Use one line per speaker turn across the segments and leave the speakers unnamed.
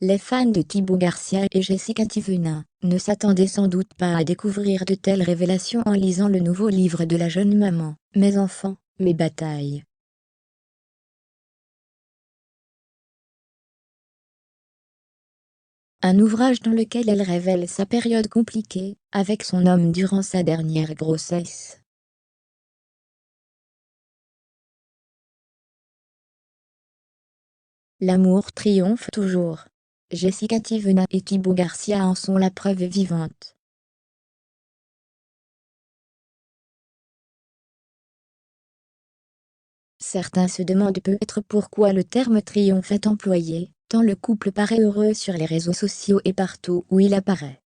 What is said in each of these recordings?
Les fans de Thibaut Garcia et Jessica Thivenin ne s'attendaient sans doute pas à découvrir de telles révélations en lisant le nouveau livre de la jeune maman, Mes enfants, mes batailles. Un ouvrage dans lequel elle révèle sa période compliquée avec son homme durant sa dernière grossesse. L'amour triomphe toujours. Jessica Thivenin et Thibaut Garcia en sont la preuve vivante. Certains se demandent peut-être pourquoi le terme triomphe est employé, tant le couple paraît heureux sur les réseaux sociaux et partout où il apparaît.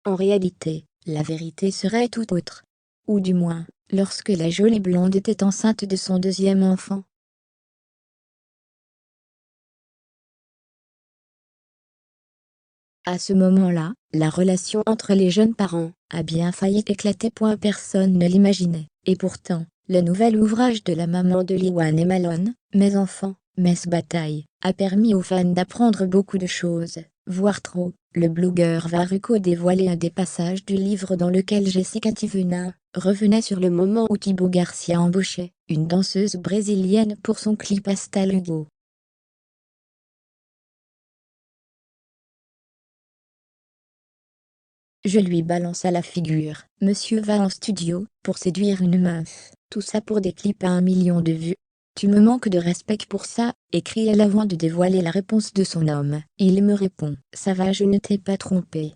En réalité, la vérité serait tout autre. Ou du moins, lorsque la jolie blonde était enceinte de son deuxième enfant. À ce moment-là, la relation entre les jeunes parents a bien failli éclater. Personne ne l'imaginait. Et pourtant, le nouvel ouvrage de la maman de Liwan et Malone, Mes enfants, mes batailles, a permis aux fans d'apprendre beaucoup de choses, voire trop. Le blogueur Varuko dévoilait un des passages du livre dans lequel Jessica Thivenin revenait sur le moment où Thibaut Garcia embauchait une danseuse brésilienne pour son clip Hasta Luego. Je lui balance à la figure. Monsieur va en studio pour séduire une meuf. Tout ça pour des clips à 1 million de vues. Tu me manques de respect pour ça, écrit-elle avant de dévoiler la réponse de son homme. Il me répond, ça va, je ne t'ai pas trompé.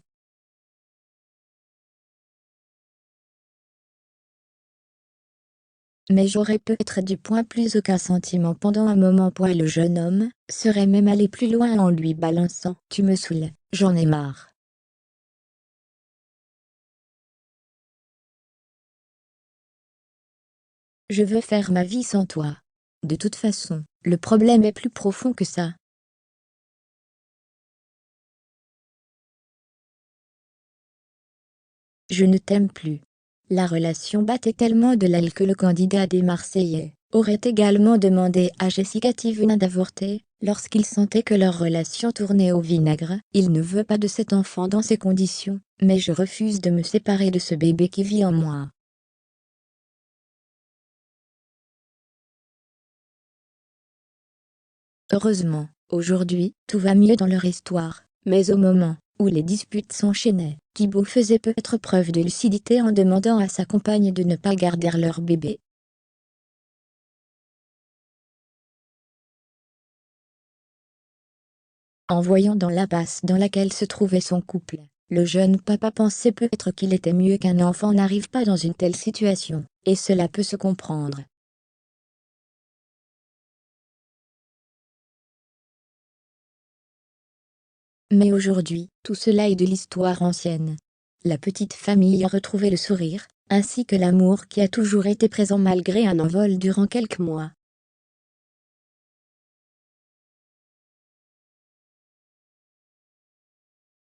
Mais j'aurais peut-être dû plus aucun sentiment pendant un moment. Le jeune homme serait même allé plus loin en lui balançant. Tu me saoules, j'en ai marre. Je veux faire ma vie sans toi. De toute façon, le problème est plus profond que ça. Je ne t'aime plus. La relation battait tellement de l'aile que le candidat des Marseillais aurait également demandé à Jessica Thivenin d'avorter, lorsqu'il sentait que leur relation tournait au vinaigre. Il ne veut pas de cet enfant dans ces conditions, mais je refuse de me séparer de ce bébé qui vit en moi. Heureusement, aujourd'hui, tout va mieux dans leur histoire, mais au moment où les disputes s'enchaînaient, Thibaut faisait peut-être preuve de lucidité en demandant à sa compagne de ne pas garder leur bébé. En voyant dans l'impasse dans laquelle se trouvait son couple, le jeune papa pensait peut-être qu'il était mieux qu'un enfant n'arrive pas dans une telle situation, et cela peut se comprendre. Mais aujourd'hui, tout cela est de l'histoire ancienne. La petite famille a retrouvé le sourire, ainsi que l'amour qui a toujours été présent malgré un envol durant quelques mois.